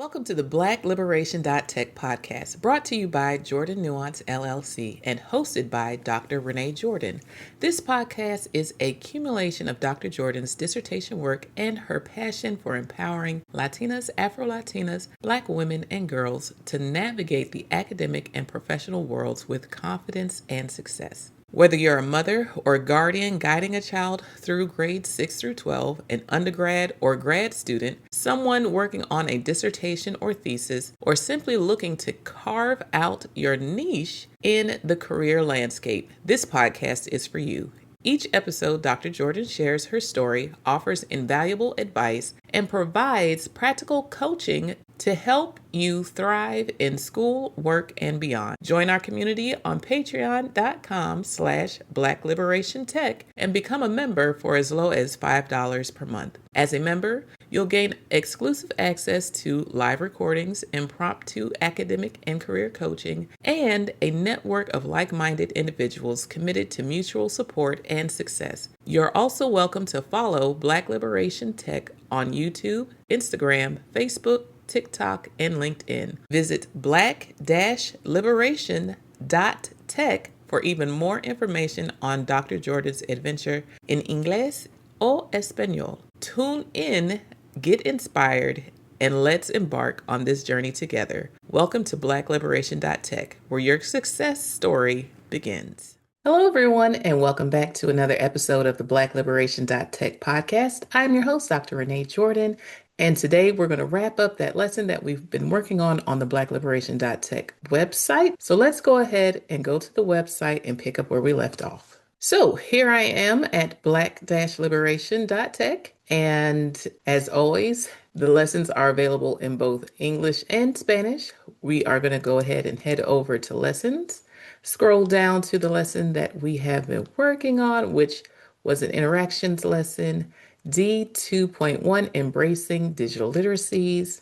Welcome to the Black-Liberation.Tech Podcast, brought to you by Jordan Nuance LLC and hosted by Dr. Renee Jordan. This podcast is a accumulation of Dr. Jordan's dissertation work and her passion for empowering Latinas, Afro-Latinas, Black women, and girls to navigate the academic and professional worlds with confidence and success. Whether you're a mother or guardian guiding a child through grades 6 through 12, an undergrad or grad student, someone working on a dissertation or thesis, or simply looking to carve out your niche in the career landscape, this podcast is for you. Each episode, Dr. Jordan shares her story, offers invaluable advice, and provides practical coaching to help you thrive in school, work, and beyond. Join our community on patreon.com/Black-Liberation.Tech and become a member for as low as $5 per month. As a member, you'll gain exclusive access to live recordings, impromptu academic and career coaching, and a network of like-minded individuals committed to mutual support and success. You're also welcome to follow Black Liberation Tech on YouTube, Instagram, Facebook, TikTok, and LinkedIn. Visit Black-Liberation.Tech for even more information on Dr. Jordan's adventure in Inglés o Español. Tune in, get inspired, and let's embark on this journey together. Welcome to Black-Liberation.Tech, where your success story begins. Hello, everyone, and welcome back to another episode of the Black-Liberation.Tech podcast. I'm your host, Dr. Renee Jordan, and today we're going to wrap up that lesson that we've been working on the Black-Liberation.Tech website. So let's go ahead and go to the website and pick up where we left off. So here I am at Black-Liberation.Tech, and as always, the lessons are available in both English and Spanish. We are going to go ahead and head over to lessons. Scroll down to the lesson that we have been working on, which was an interactions lesson, D2.1, Embracing Digital Literacies.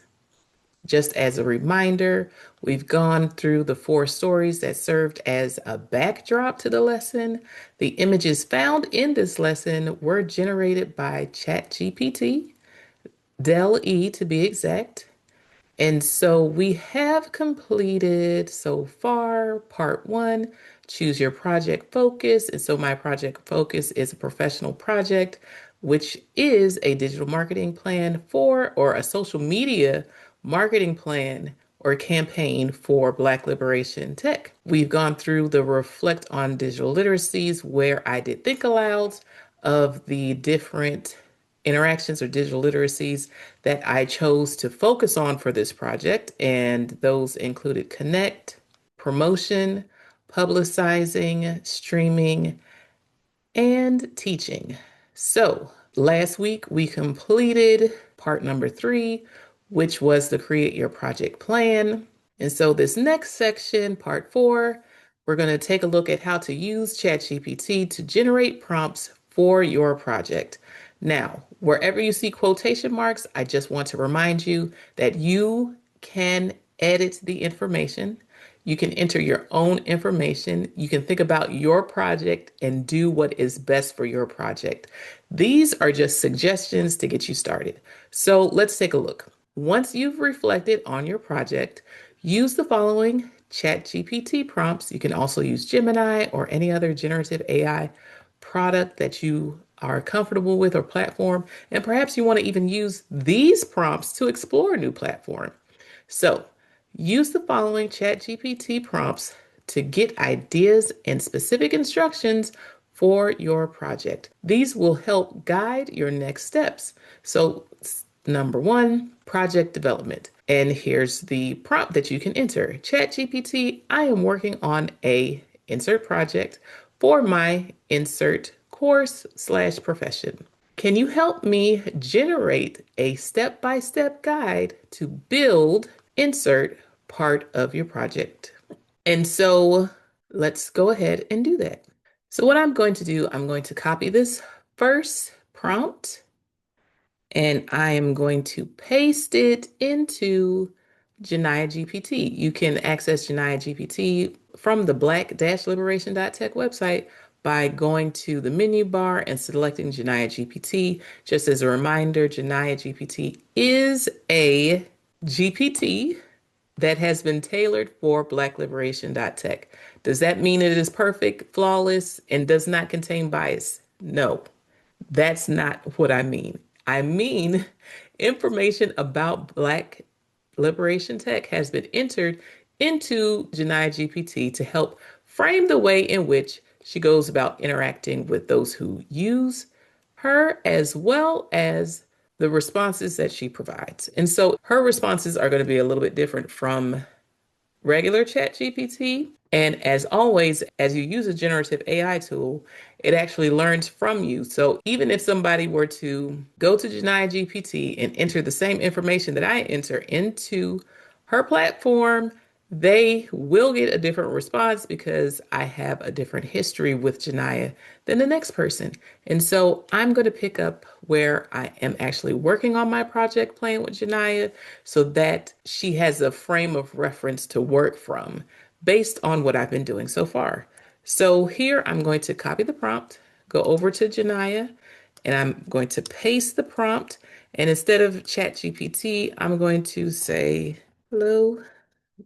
Just as a reminder, we've gone through the 4 stories that served as a backdrop to the lesson. The images found in this lesson were generated by ChatGPT, Dell-E to be exact. And so we have completed so far part 1, choose your project focus. And so my project focus is a professional project, which is a digital marketing plan or a social media marketing plan or campaign for Black Liberation Tech. We've gone through the reflect on digital literacies, where I did think alouds of the different interactions or digital literacies that I chose to focus on for this project. And those included connect, promotion, publicizing, streaming, and teaching. So last week we completed part number 3, which was the create your project plan. And so this next section, part 4, we're going to take a look at how to use ChatGPT to generate prompts for your project. Now, wherever you see quotation marks, I just want to remind you that you can edit the information. You can enter your own information. You can think about your project and do what is best for your project. These are just suggestions to get you started. So let's take a look. Once you've reflected on your project, use the following ChatGPT prompts. You can also use Gemini or any other generative AI product that you are comfortable with or platform. And perhaps you want to even use these prompts to explore a new platform. So use the following ChatGPT prompts to get ideas and specific instructions for your project. These will help guide your next steps. So number 1, project development. And here's the prompt that you can enter. ChatGPT, I am working on a insert project for my insert course/profession. Can you help me generate a step-by-step guide to build insert part of your project? And so let's go ahead and do that. So what I'm going to do, I'm going to copy this first prompt and I am going to paste it into Janaya GPT. You can access Janaya GPT from the Black-Liberation.Tech website by going to the menu bar and selecting Janaya GPT. Just as a reminder, Janaya GPT is a GPT that has been tailored for Black-Liberation.Tech. Does that mean it is perfect, flawless, and does not contain bias? No, that's not what I mean. I mean information about Black Liberation Tech has been entered into Janai GPT to help frame the way in which she goes about interacting with those who use her, as well as the responses that she provides. And so her responses are going to be a little bit different from regular Chat GPT. And as always, as you use a generative AI tool, it actually learns from you. So even if somebody were to go to Janai GPT and enter the same information that I enter into her platform, they will get a different response because I have a different history with Janaya than the next person. And so I'm going to pick up where I am actually working on my project plan with Janaya so that she has a frame of reference to work from based on what I've been doing so far. So here I'm going to copy the prompt, go over to Janaya, and I'm going to paste the prompt. And instead of ChatGPT, I'm going to say, hello,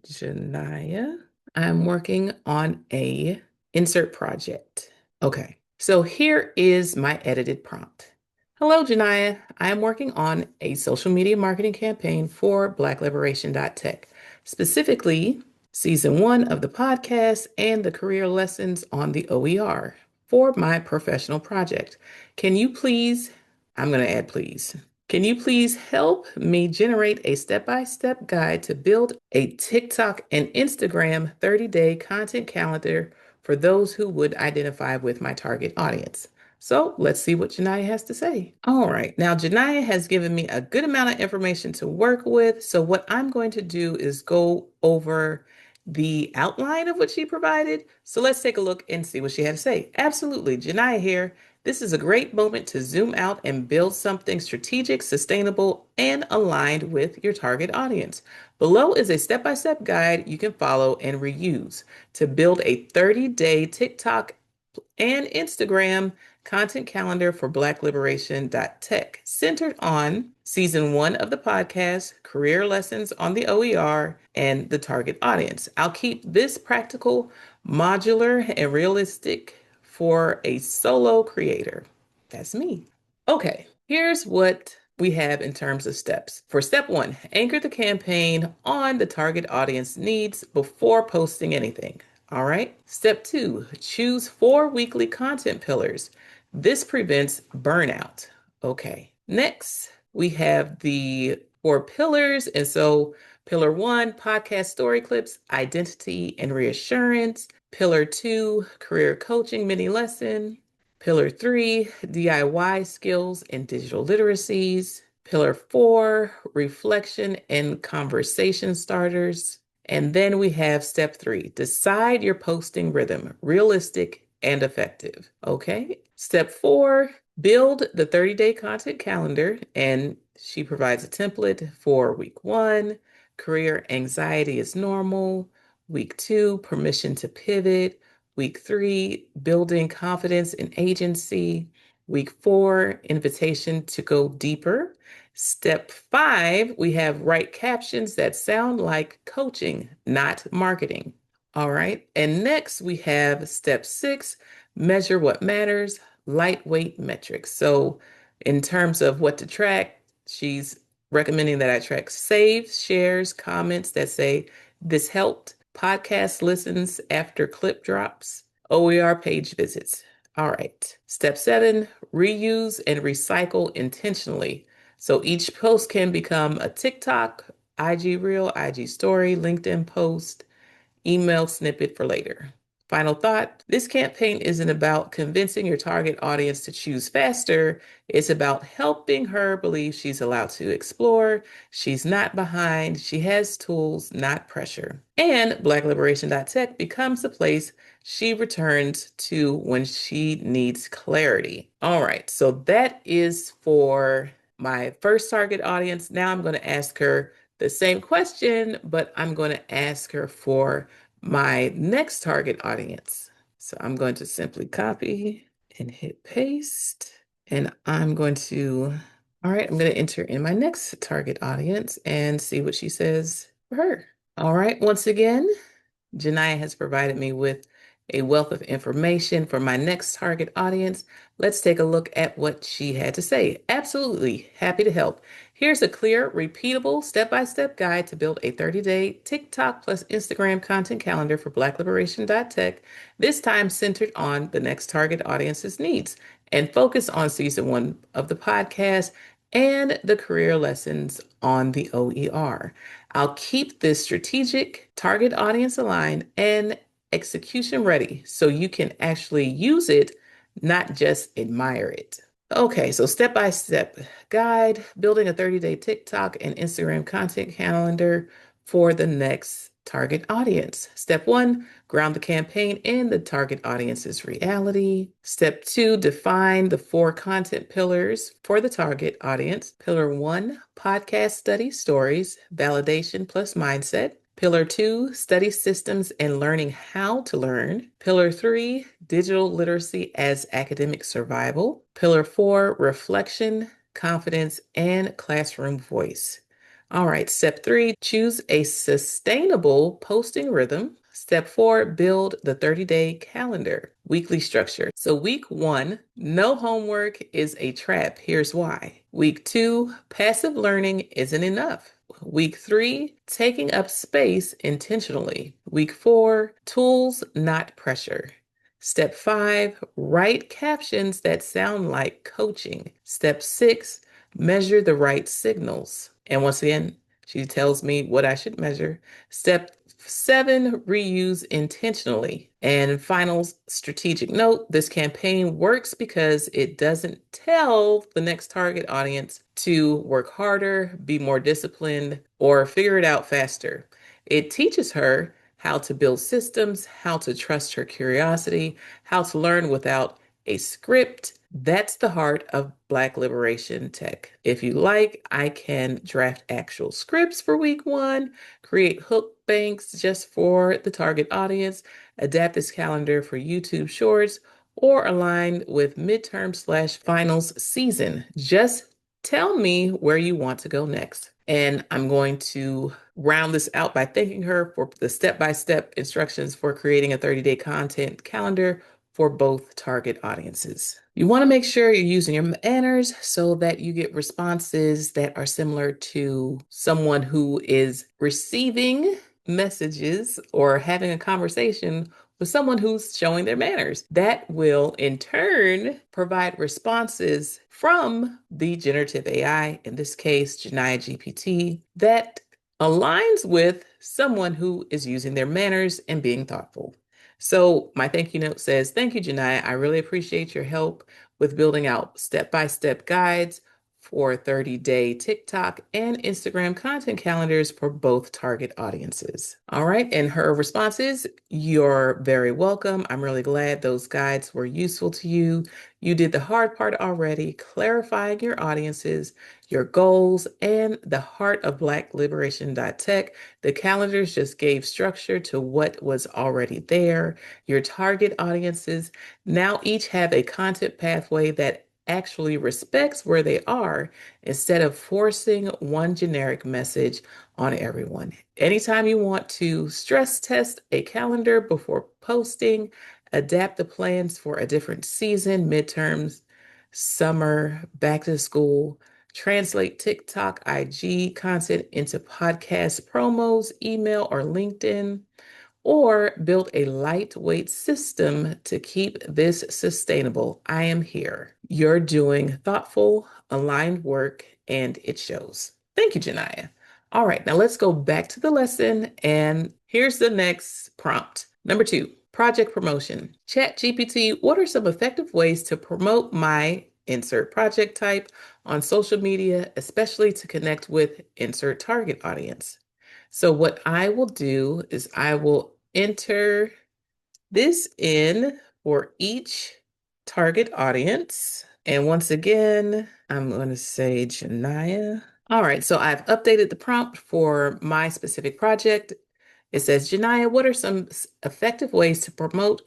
Janaya. I'm working on a insert project. Okay, so here is my edited prompt. Hello, Janaya. I am working on a social media marketing campaign for Black-Liberation.Tech, specifically season 1 of the podcast and the career lessons on the OER for my professional project. Can you please, I'm going to add please. Can you please help me generate a step-by-step guide to build a TikTok and Instagram 30-day content calendar for those who would identify with my target audience? So let's see what Janaya has to say. All right, now Janaya has given me a good amount of information to work with. So what I'm going to do is go over the outline of what she provided. So let's take a look and see what she had to say. Absolutely, Janaya here. This is a great moment to zoom out and build something strategic, sustainable, and aligned with your target audience. Below is a step-by-step guide you can follow and reuse to build a 30-day TikTok and Instagram content calendar for Black-Liberation.Tech, centered on season 1 of the podcast, career lessons on the OER, and the target audience. I'll keep this practical, modular, and realistic for a solo creator. That's me. Okay, here's what we have in terms of steps. For step 1, anchor the campaign on the target audience needs before posting anything. All right. Step 2, choose 4 weekly content pillars. This prevents burnout. Okay. Next, we have the 4 pillars. And so, pillar 1, podcast story clips, identity and reassurance. Pillar 2, career coaching mini lesson. Pillar 3, DIY skills and digital literacies. Pillar 4, reflection and conversation starters. And then we have step 3, decide your posting rhythm, realistic and effective. Okay. Step 4, build the 30-day content calendar. And she provides a template for week 1, career anxiety is normal. Week 2, permission to pivot. Week 3, building confidence and agency. Week 4, invitation to go deeper. Step 5, we have write captions that sound like coaching, not marketing. All right. And next we have step 6, measure what matters, lightweight metrics. So in terms of what to track, she's recommending that I track saves, shares, comments that say this helped, podcast listens after clip drops, OER page visits. All right. Step 7, reuse and recycle intentionally. So each post can become a TikTok, IG Reel, IG Story, LinkedIn post, email snippet for later. Final thought, this campaign isn't about convincing your target audience to choose faster. It's about helping her believe she's allowed to explore. She's not behind. She has tools, not pressure. And Black-Liberation.Tech becomes the place she returns to when she needs clarity. All right, so that is for my first target audience. Now I'm going to ask her the same question, but I'm going to ask her for my next target audience. So I'm going to simply copy and hit paste. And I'm going to All right, I'm going to enter in my next target audience and see what she says for her. All right, once again, Janiyah has provided me with a wealth of information for my next target audience. Let's take a look at what she had to say. Absolutely happy to help. Here's a clear, repeatable, step-by-step guide to build a 30-day TikTok plus Instagram content calendar for Black-Liberation.Tech, this time centered on the next target audience's needs and focus on season 1 of the podcast and the career lessons on the OER. I'll keep this strategic, target audience aligned, and execution ready so you can actually use it, not just admire it. Okay, so step by step guide building a 30-day TikTok and Instagram content calendar for the next target audience. Step 1, ground the campaign in the target audience's reality. Step 2, define the 4 content pillars for the target audience. Pillar 1, podcast study stories, validation plus mindset. Pillar 2, study systems and learning how to learn. Pillar 3, digital literacy as academic survival. Pillar 4, reflection, confidence, and classroom voice. All right, step 3, choose a sustainable posting rhythm. Step 4, build the 30-day calendar. Weekly structure. So week 1, no homework is a trap. Here's why. Week 2, passive learning isn't enough. Week 3, taking up space intentionally. Week 4, tools, not pressure. Step 5, write captions that sound like coaching. Step 6, measure the right signals. And once again, she tells me what I should measure. Step 7, reuse intentionally. And final strategic note, this campaign works because it doesn't tell the next target audience to work harder, be more disciplined, or figure it out faster. It teaches her how to build systems, how to trust her curiosity, how to learn without a script. That's the heart of Black Liberation Tech. If you like, I can draft actual scripts for week 1, create hook banks just for the target audience, adapt this calendar for YouTube shorts, or align with midterm/finals season. Just tell me where you want to go next. And I'm going to round this out by thanking her for the step-by-step instructions for creating a 30-day content calendar for both target audiences. You want to make sure you're using your manners so that you get responses that are similar to someone who is receiving messages or having a conversation with someone who's showing their manners. That will, in turn, provide responses from the generative AI, in this case, Janiyah GPT, that aligns with someone who is using their manners and being thoughtful. So my thank you note says, thank you, Janiyah. I really appreciate your help with building out step-by-step guides for 30-day TikTok and Instagram content calendars for both target audiences. All right, and her response is, you're very welcome. I'm really glad those guides were useful to you. You did the hard part already, clarifying your audiences, your goals, and the heart of Black-Liberation.Tech. The calendars just gave structure to what was already there. Your target audiences now each have a content pathway that actually respects where they are instead of forcing one generic message on everyone. Anytime you want to stress test a calendar before posting, adapt the plans for a different season, midterms, summer, back to school, translate TikTok, IG content into podcast promos, email, or LinkedIn, or build a lightweight system to keep this sustainable. I am here. You're doing thoughtful, aligned work, and it shows. Thank you, Janiyah. All right, now let's go back to the lesson, and here's the next prompt. Number 2, project promotion. ChatGPT, what are some effective ways to promote my insert project type on social media, especially to connect with insert target audience? So what I will do is I will enter this in for each target audience. And once again, I'm going to say Janiyah. All right, so I've updated the prompt for my specific project. It says, Janiyah, what are some effective ways to promote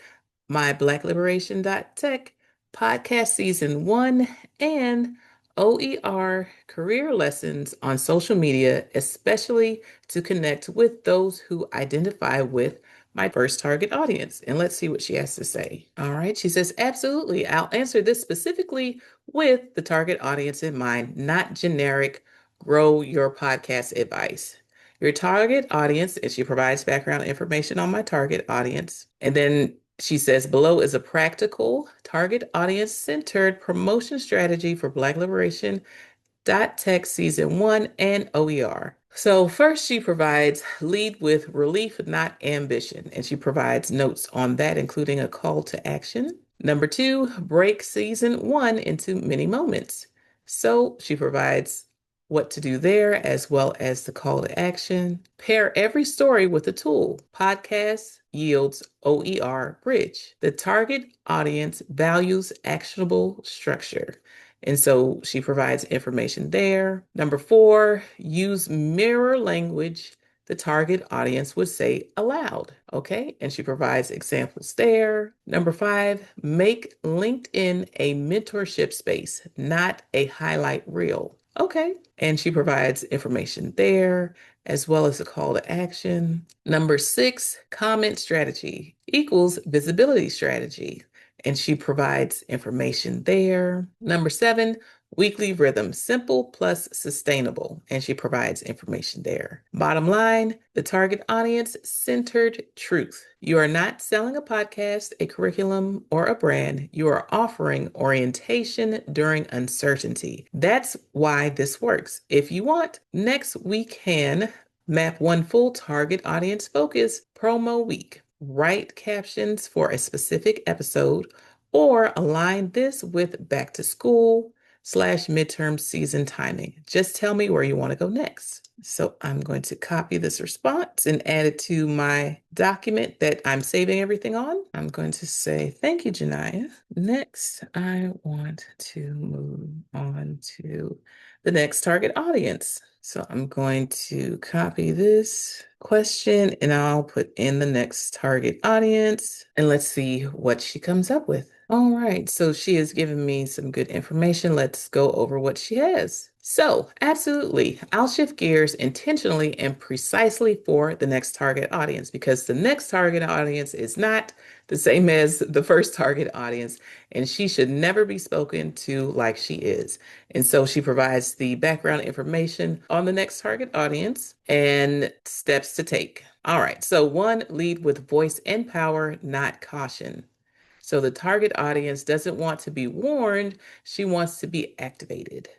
my Black-Liberation.Tech podcast season 1 and OER career lessons on social media, especially to connect with those who identify with my first target audience. And let's see what she has to say. All right. She says, absolutely. I'll answer this specifically with the target audience in mind, not generic grow your podcast advice. Your target audience, and she provides background information on my target audience. And then she says, below is a practical, target audience centered promotion strategy for Black-Liberation.Tech Season 1 and OER. So, first, she provides lead with relief, not ambition, and she provides notes on that, including a call to action. Number two, break Season 1 into mini moments. So, she provides what to do there as well as the call to action. Pair every story with a tool. Podcast yields OER bridge. The target audience values actionable structure. And so she provides information there. Number four, use mirror language the target audience would say aloud. Okay. And she provides examples there. Number five, make LinkedIn a mentorship space, not a highlight reel. Okay. And she provides information there as well as a call to action. Number six, comment strategy equals visibility strategy. And she provides information there. Number seven, weekly rhythm, simple plus sustainable. And she provides information there. Bottom line, the target audience centered truth. You are not selling a podcast, a curriculum, or a brand. You are offering orientation during uncertainty. That's why this works. If you want, next we can map one full target audience focus promo week. Write captions for a specific episode, or align this with back to school / midterm season timing. Just tell me where you want to go next. So I'm going to copy this response and add it to my document that I'm saving everything on. I'm going to say, thank you, Janiyah. Next, I want to move on to the next target audience. So I'm going to copy this question and I'll put in the next target audience and let's see what she comes up with. All right, so she has given me some good information. Let's go over what she has. So, absolutely, I'll shift gears intentionally and precisely for the next target audience because the next target audience is not the same as the first target audience, and she should never be spoken to like she is. And so she provides the background information on the next target audience and steps to take. All right, so one, lead with voice and power, not caution. So the target audience doesn't want to be warned, she wants to be activated.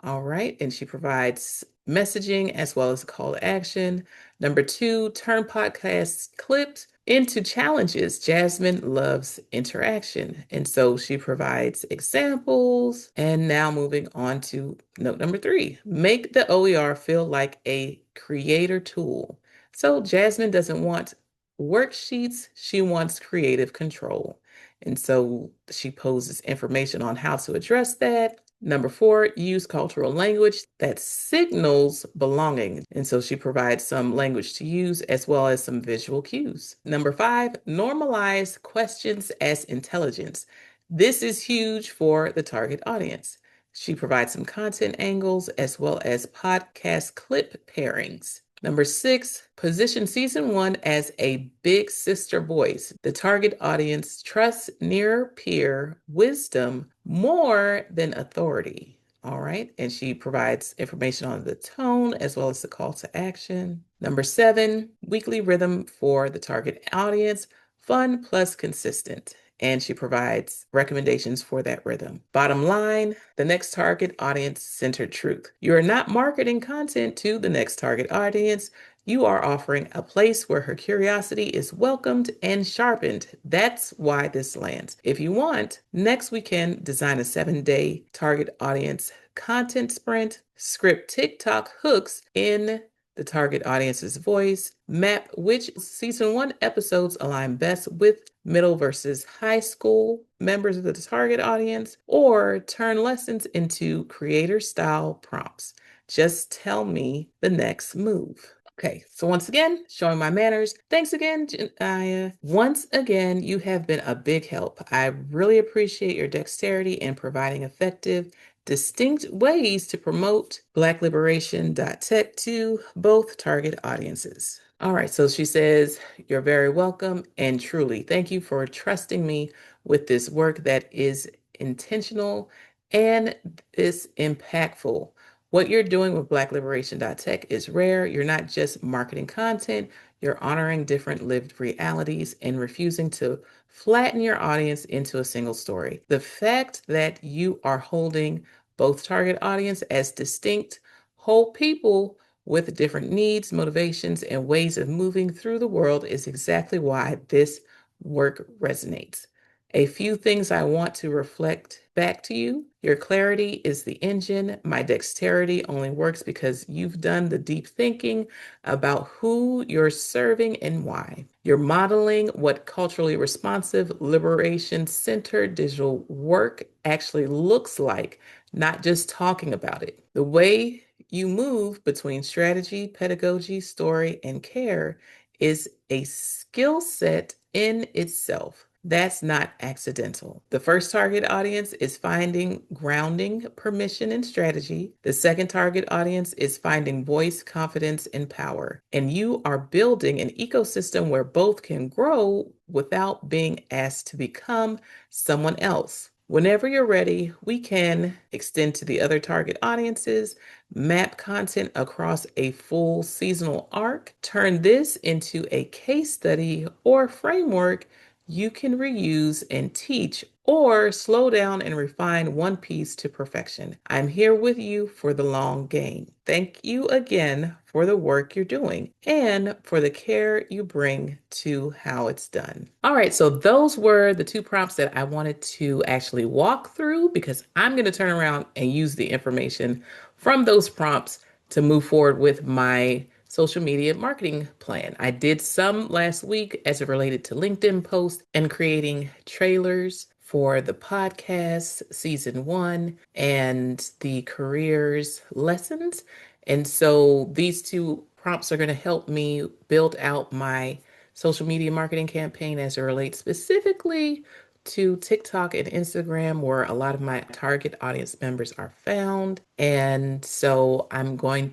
All right, and she provides messaging as well as a call to action. Number two, turn podcast clips into challenges. Jasmine loves interaction. And so she provides examples. And now moving on to note number three, make the OER feel like a creator tool. So Jasmine doesn't want worksheets, she wants creative control. And so she poses information on how to address that. Number four, use cultural language that signals belonging. And so she provides some language to use as well as some visual cues. Number five, normalize questions as intelligence. This is huge for the target audience. She provides some content angles as well as podcast clip pairings. Number six, position season one as a big sister voice. The target audience trusts near peer wisdom more than authority. All right. And she provides information on the tone as well as the call to action. Number seven, weekly rhythm for the target audience, fun plus consistent. And she provides recommendations for that rhythm. Bottom line, the next target audience centered truth. You are not marketing content to the next target audience. You are offering a place where her curiosity is welcomed and sharpened. That's why this lands. If you want, next we can design a 7-day target audience content sprint, script TikTok hooks in the target audience's voice, map which season one episodes align best with middle versus high school members of the target audience, or turn lessons into creator style prompts. Just tell me the next move. Okay, so once again, showing my manners. Thanks again, Janiyah. Once again, you have been a big help. I really appreciate your dexterity in providing effective distinct ways to promote Black-Liberation.Tech to both target audiences. All right, so she says, you're very welcome and truly thank you for trusting me with this work that is intentional and is impactful. What you're doing with Black-Liberation.Tech is rare. You're not just marketing content, you're honoring different lived realities and refusing to flatten your audience into a single story. The fact that you are holding both target audience as distinct, whole people with different needs, motivations, and ways of moving through the world is exactly why this work resonates. A few things I want to reflect back to you. Your clarity is the engine. My dexterity only works because you've done the deep thinking about who you're serving and why. You're modeling what culturally responsive, liberation-centered digital work actually looks like, not just talking about it. The way you move between strategy, pedagogy, story, and care is a skill set in itself. That's not accidental. The first target audience is finding grounding, permission, and strategy. The second target audience is finding voice, confidence, and power. And you are building an ecosystem where both can grow without being asked to become someone else. Whenever you're ready, we can extend to the other target audiences, map content across a full seasonal arc, turn this into a case study or framework you can reuse and teach, or slow down and refine one piece to perfection. I'm here with you for the long game. Thank you again for the work you're doing and for the care you bring to how it's done. All right, so those were the two prompts that I wanted to actually walk through because I'm going to turn around and use the information from those prompts to move forward with my social media marketing plan. I did some last week as it related to LinkedIn posts and creating trailers for the podcast season 1 and the careers lessons. And so these two prompts are going to help me build out my social media marketing campaign as it relates specifically to TikTok and Instagram, where a lot of my target audience members are found. And so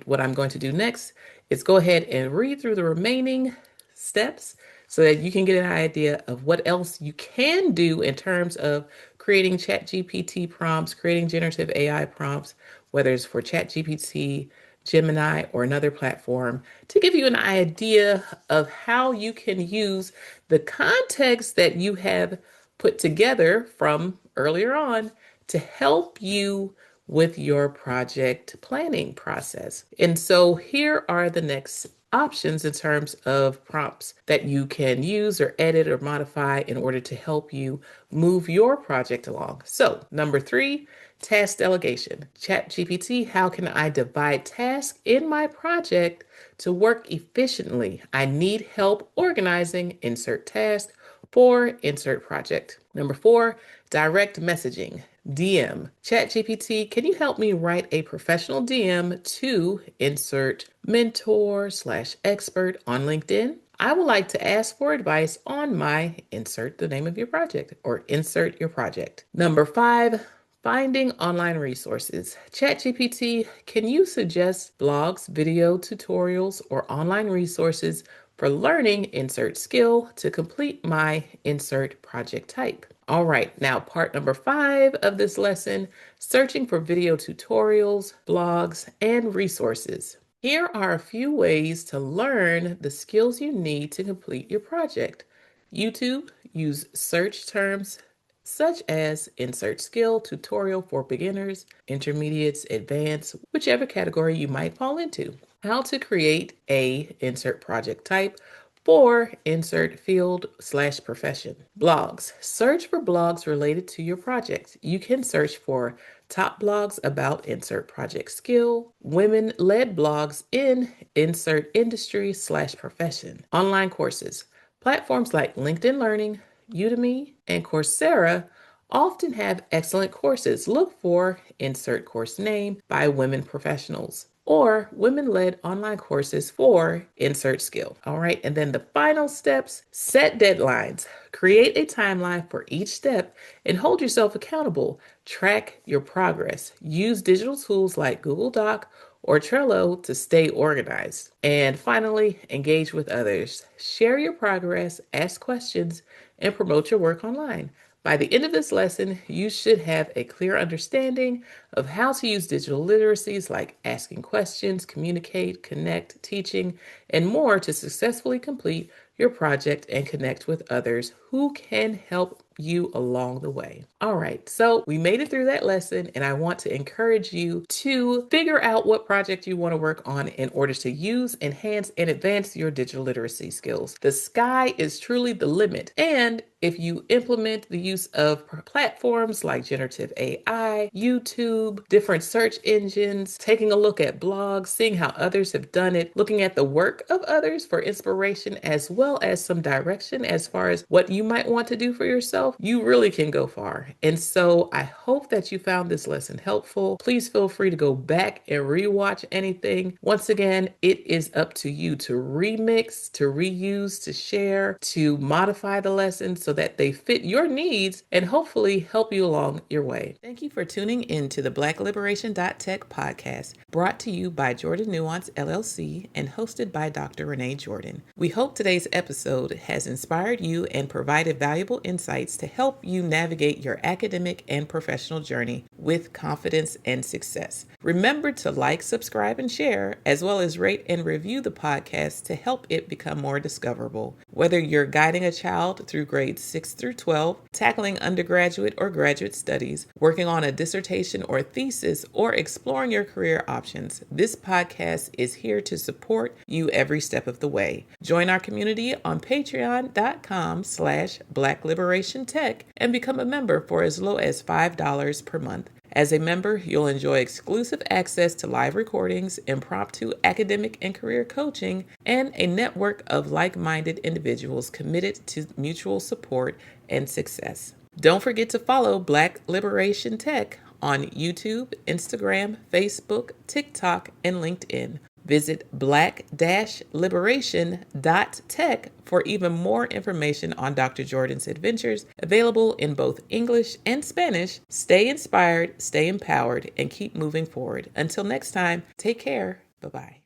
what I'm going to do next is go ahead and read through the remaining steps so that you can get an idea of what else you can do in terms of creating ChatGPT prompts, creating generative AI prompts, whether it's for ChatGPT, Gemini, or another platform, to give you an idea of how you can use the context that you have put together from earlier on to help you with your project planning process. And so here are the next options in terms of prompts that you can use or edit or modify in order to help you move your project along. So, number 3, task delegation. ChatGPT, how can I divide tasks in my project to work efficiently? I need help organizing, insert task, for insert project. Number 4, direct messaging. DM. ChatGPT, can you help me write a professional DM to insert mentor/expert on LinkedIn? I would like to ask for advice on my insert the name of your project or insert your project. Number 5, finding online resources. ChatGPT, can you suggest blogs, video tutorials, or online resources for learning insert skill to complete my insert project type? All right, now part number 5 of this lesson, searching for video tutorials, blogs, and resources. Here are a few ways to learn the skills you need to complete your project. YouTube, use search terms such as insert skill, tutorial for beginners, intermediates, advanced, whichever category you might fall into. How to create a insert project type for insert field/profession. Blogs. Search for blogs related to your project. You can search for top blogs about insert project skill, women-led blogs in insert industry/profession. Online courses. Platforms like LinkedIn Learning, Udemy, and Coursera often have excellent courses. Look for insert course name by women professionals or women-led online courses for insert skill. All right, and then the final steps, set deadlines. Create a timeline for each step and hold yourself accountable. Track your progress. Use digital tools like Google Doc or Trello to stay organized. And finally, engage with others. Share your progress, ask questions, and promote your work online. By the end of this lesson, you should have a clear understanding of how to use digital literacies like asking questions, communicate, connect, teaching, and more to successfully complete your project and connect with others who can help you along the way. All right, so we made it through that lesson, and I want to encourage you to figure out what project you want to work on in order to use, enhance, and advance your digital literacy skills. The sky is truly the limit, and if you implement the use of platforms like generative AI, YouTube, different search engines, taking a look at blogs, seeing how others have done it, looking at the work of others for inspiration, as well as some direction as far as what you might want to do for yourself, you really can go far. And so I hope that you found this lesson helpful. Please feel free to go back and rewatch anything. Once again, it is up to you to remix, to reuse, to share, to modify the lessons so that they fit your needs and hopefully help you along your way. Thank you for tuning in to the Black-Liberation.Tech Podcast, brought to you by Jordan Nuance LLC and hosted by Dr. Renee Jordan. We hope today's episode has inspired you and provided valuable insights to help you navigate your academic and professional journey with confidence and success. Remember to like, subscribe, and share, as well as rate and review the podcast to help it become more discoverable. Whether you're guiding a child through grades 6 through 12, tackling undergraduate or graduate studies, working on a dissertation or thesis, or exploring your career options, this podcast is here to support you every step of the way. Join our community on patreon.com/BlackLiberationTech and become a member for as low as $5 per month. As a member, you'll enjoy exclusive access to live recordings, impromptu academic and career coaching, and a network of like-minded individuals committed to mutual support and success. Don't forget to follow Black Liberation Tech on YouTube, Instagram, Facebook, TikTok, and LinkedIn. Visit black-liberation.tech for even more information on Dr. Jordan's adventures, available in both English and Spanish. Stay inspired, stay empowered, and keep moving forward. Until next time, take care. Bye-bye.